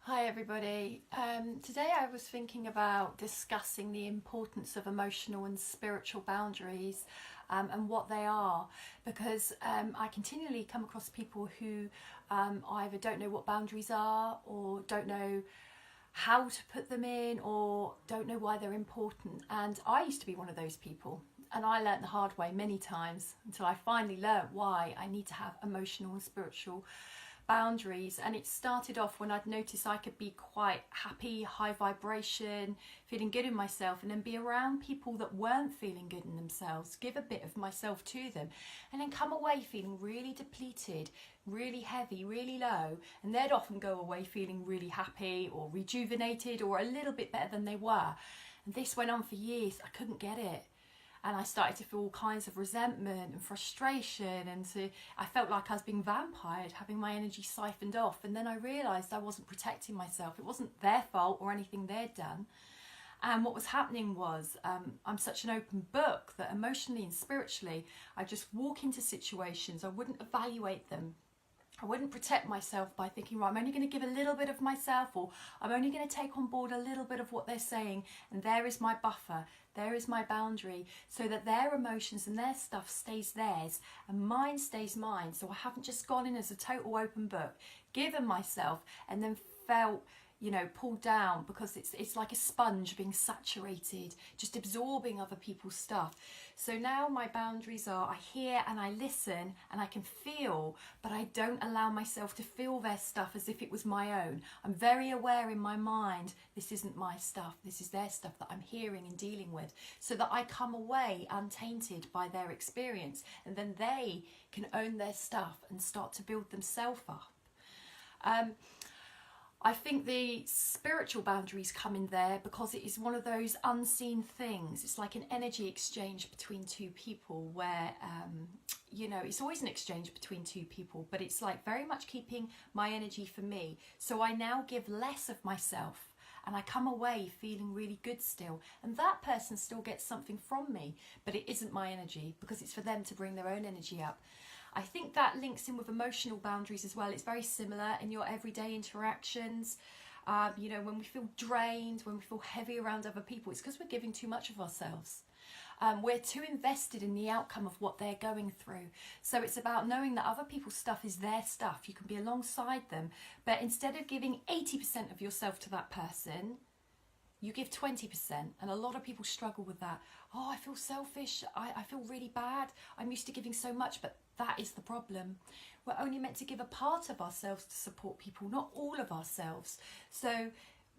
Hi everybody. Today I was thinking about discussing the importance of emotional and spiritual boundaries and what they are, because I continually come across people who either don't know what boundaries are, or don't know how to put them in, or don't know why they're important. And I used to be one of those people, and I learnt the hard way many times until I finally learnt why I need to have emotional and spiritual boundaries. And it started off when I'd noticed I could be quite happy, high vibration, feeling good in myself, and then be around people that weren't feeling good in themselves, give a bit of myself to them, and then come away feeling really depleted, really heavy, really low, and they'd often go away feeling really happy or rejuvenated or a little bit better than they were. And this went on for years. I couldn't get it. And I started to feel all kinds of resentment and frustration, and I felt like I was being vampired, having my energy siphoned off. And then I realised I wasn't protecting myself. It wasn't their fault or anything they'd done. And what was happening was, I'm such an open book that emotionally and spiritually, I just walk into situations, I wouldn't evaluate them. I wouldn't protect myself by thinking, right, I'm only going to give a little bit of myself, or I'm only going to take on board a little bit of what they're saying, and there is my buffer, there is my boundary, so that their emotions and their stuff stays theirs and mine stays mine. So I haven't just gone in as a total open book, given myself, and then felt, pulled down, because it's like a sponge being saturated, just absorbing other people's stuff. So now my boundaries are, I hear and I listen and I can feel, but I don't allow myself to feel their stuff as if it was my own. I'm very aware in my mind, this isn't my stuff, this is their stuff that I'm hearing and dealing with, so that I come away untainted by their experience, and then they can own their stuff and start to build themselves up. I think the spiritual boundaries come in there because it is one of those unseen things. It's like an energy exchange between two people where, it's always an exchange between two people, but it's like very much keeping my energy for me. So I now give less of myself, and I come away feeling really good still. And that person still gets something from me, but it isn't my energy, because it's for them to bring their own energy up. I think that links in with emotional boundaries as well. It's very similar in your everyday interactions. When we feel drained, when we feel heavy around other people, it's because we're giving too much of ourselves. We're too invested in the outcome of what they're going through. So it's about knowing that other people's stuff is their stuff. You can be alongside them, but instead of giving 80% of yourself to that person, you give 20%. And a lot of people struggle with that. Oh, I feel selfish. I feel really bad. I'm used to giving so much, but that is the problem. We're only meant to give a part of ourselves to support people, not all of ourselves. So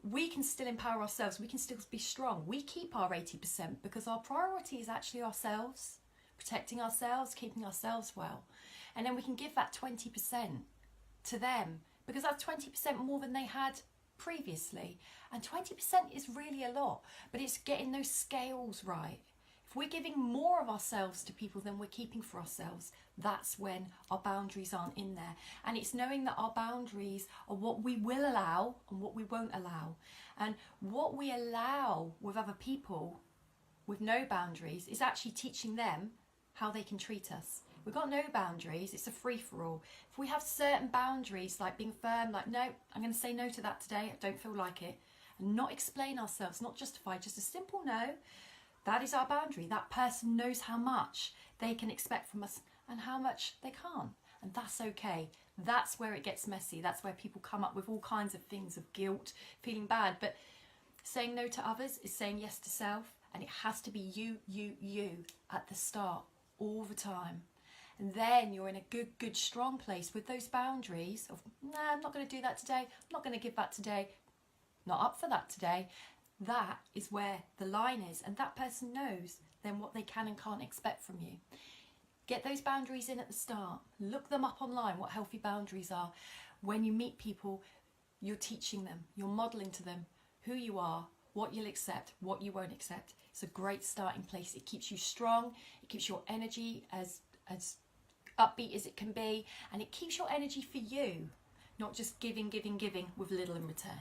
we can still empower ourselves. We can still be strong. We keep our 80% because our priority is actually ourselves, protecting ourselves, keeping ourselves well. And then we can give that 20% to them, because that's 20% more than they had previously. And 20% is really a lot, but it's getting those scales right. If we're giving more of ourselves to people than we're keeping for ourselves, that's when our boundaries aren't in there. And it's knowing that our boundaries are what we will allow and what we won't allow. And what we allow with other people with no boundaries is actually teaching them how they can treat us. We've got no boundaries, it's a free-for-all. If we have certain boundaries, like being firm, like, no, I'm going to say no to that today, I don't feel like it, and not explain ourselves, not justify, just a simple no, that is our boundary. That person knows how much they can expect from us and how much they can't, and that's okay. That's where it gets messy. That's where people come up with all kinds of things of guilt, feeling bad. But saying no to others is saying yes to self, and it has to be you at the start all the time. And then you're in a good, strong place with those boundaries of, nah, I'm not going to do that today. I'm not going to give that today. Not up for that today. That is where the line is. And that person knows then what they can and can't expect from you. Get those boundaries in at the start. Look them up online, what healthy boundaries are. When you meet people, you're teaching them. You're modelling to them who you are, what you'll accept, what you won't accept. It's a great starting place. It keeps you strong. It keeps your energy as upbeat as it can be, and it keeps your energy for you, not just giving with little in return.